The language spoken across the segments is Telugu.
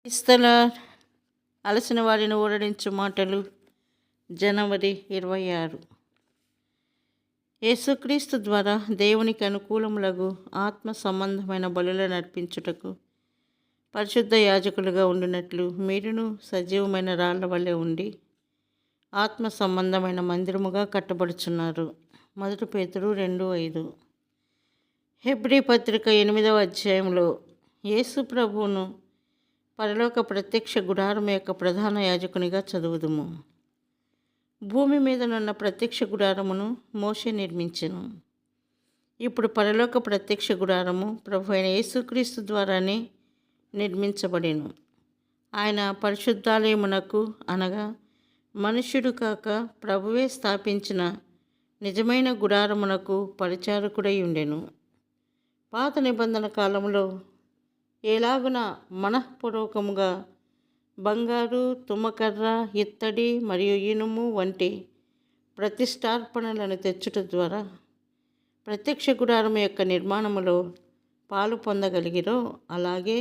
క్రీస్తుల అలసిన వారిని ఊరడించు మాటలు జనవరి 26. యేసుక్రీస్తు ద్వారా దేవునికి అనుకూలములగు ఆత్మ సంబంధమైన బలులను అర్పించుటకు పరిశుద్ధ యాజకులుగా ఉండినట్లు మీరును సజీవమైన రాళ్ల వలె ఉండి ఆత్మ సంబంధమైన మందిరముగా కట్టబడుచున్నారు. 1 పేతురు 2:5. హెబ్రీ పత్రిక 8వ అధ్యాయంలో యేసు ప్రభువును పరలోక ప్రత్యక్ష గుడారం యొక్క ప్రధాన యాజకునిగా చదువుదుము. భూమి మీదనున్న ప్రత్యక్ష గుడారమును మోషే నిర్మించెను. ఇప్పుడు పరలోక ప్రత్యక్ష గుడారము ప్రభు అయిన యేసుక్రీస్తు ద్వారానే నిర్మించబడెను. ఆయన పరిశుద్ధాలయమునకు అనగా మనుష్యుడు కాక ప్రభువే స్థాపించిన నిజమైన గుడారమునకు పరిచారకుడై ఉండెను. పాత నిబంధన కాలంలో ఎలాగున మనఃపూర్వకముగా బంగారు, తుమ్మకర్ర, ఇత్తడి మరియు ఇనుము వంటి ప్రతిష్టార్పణలను తెచ్చుట ద్వారా ప్రత్యక్ష గుడారం యొక్క నిర్మాణములో పాలు పొందగలిగిరో, అలాగే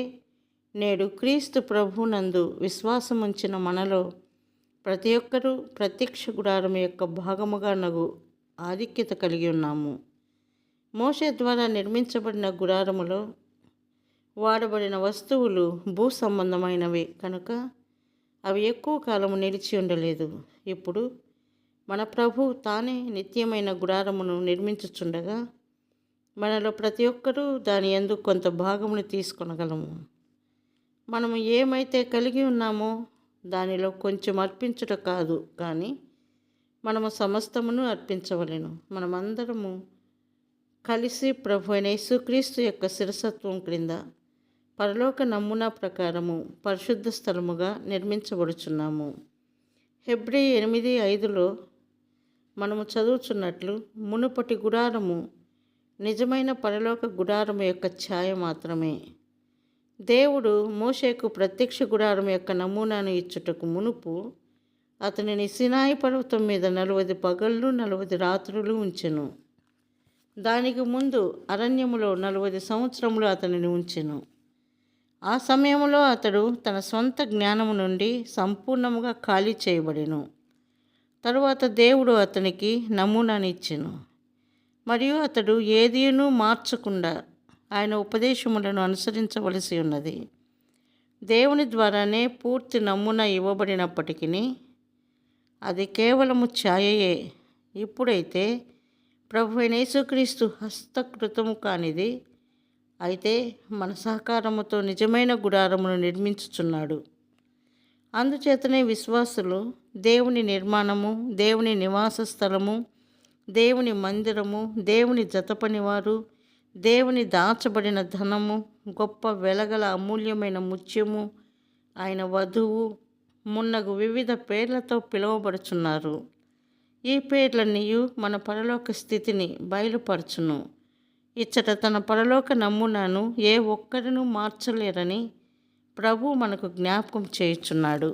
నేడు క్రీస్తు ప్రభునందు విశ్వాసముంచిన మనలో ప్రతి ఒక్కరూ ప్రత్యక్ష గుడారం యొక్క భాగముగా నగు ఆధిక్యత కలిగి ఉన్నాము. మోషే ద్వారా నిర్మించబడిన గుడారములో వాడబడిన వస్తువులు భూ సంబంధమైనవి కనుక అవి ఎక్కువ కాలము నిలిచి ఉండలేదు. ఇప్పుడు మన ప్రభు తానే నిత్యమైన గుడారమును నిర్మించుచుండగా మనలో ప్రతి ఒక్కరూ దాని యందు కొంత భాగమును తీసుకొనగలము. మనము ఏమైతే కలిగి ఉన్నామో దానిలో కొంచెం అర్పించుట కాదు, కానీ మనము సమస్తమును అర్పించవలెను. మనమందరము కలిసి ప్రభు అయిన యేసుక్రీస్తు యొక్క శిరసత్వం క్రింద పరలోక నమూనా ప్రకారము పరిశుద్ధ స్థలముగా నిర్మించబడుచున్నాము. హెబ్రీ 8:5లో మనము చదువుచున్నట్లు, మునుపటి గుడారము నిజమైన పరలోక గుడారము యొక్క ఛాయ మాత్రమే. దేవుడు మోషేకు ప్రత్యక్ష గుడారం యొక్క నమూనాను ఇచ్చుటకు మునుపు అతనిని సినాయి పర్వతం మీద 40 పగళ్ళు 40 రాత్రులు ఉంచెను. దానికి ముందు అరణ్యములో 40 సంవత్సరములు అతనిని ఉంచెను. ఆ సమయంలో అతడు తన సొంత జ్ఞానము నుండి సంపూర్ణముగా ఖాళీ చేయబడెను. తరువాత దేవుడు అతనికి నమూనాను ఇచ్చెను మరియు అతడు ఏదీనూ మార్చకుండా ఆయన ఉపదేశములను అనుసరించవలసి ఉన్నది. దేవుని ద్వారానే పూర్తి నమూనా ఇవ్వబడినప్పటికీ అది కేవలము ఛాయయే. ఇప్పుడైతే ప్రభు అయిన యేసుక్రీస్తు హస్తకృతము కానిది అయితే మన సహకారముతో నిజమైన గుడారమును నిర్మించుచున్నాడు. అందుచేతనే విశ్వాసులు దేవుని నిర్మాణము, దేవుని నివాస స్థలము, దేవుని మందిరము, దేవుని జతపనివారు, దేవుని దాచబడిన ధనము, గొప్ప వెలగల అమూల్యమైన ముత్యము, ఆయన వధువు మున్నగు వివిధ పేర్లతో పిలువబడుచున్నారు. ఈ పేర్లన్నీ మన పరలోక స్థితిని బయలుపరచును. ఇచ్చట తన పరలోక నమూనాను ఏ ఒక్కరినూ మార్చలేరని ప్రభు మనకు జ్ఞాపకం చేయుచున్నాడు.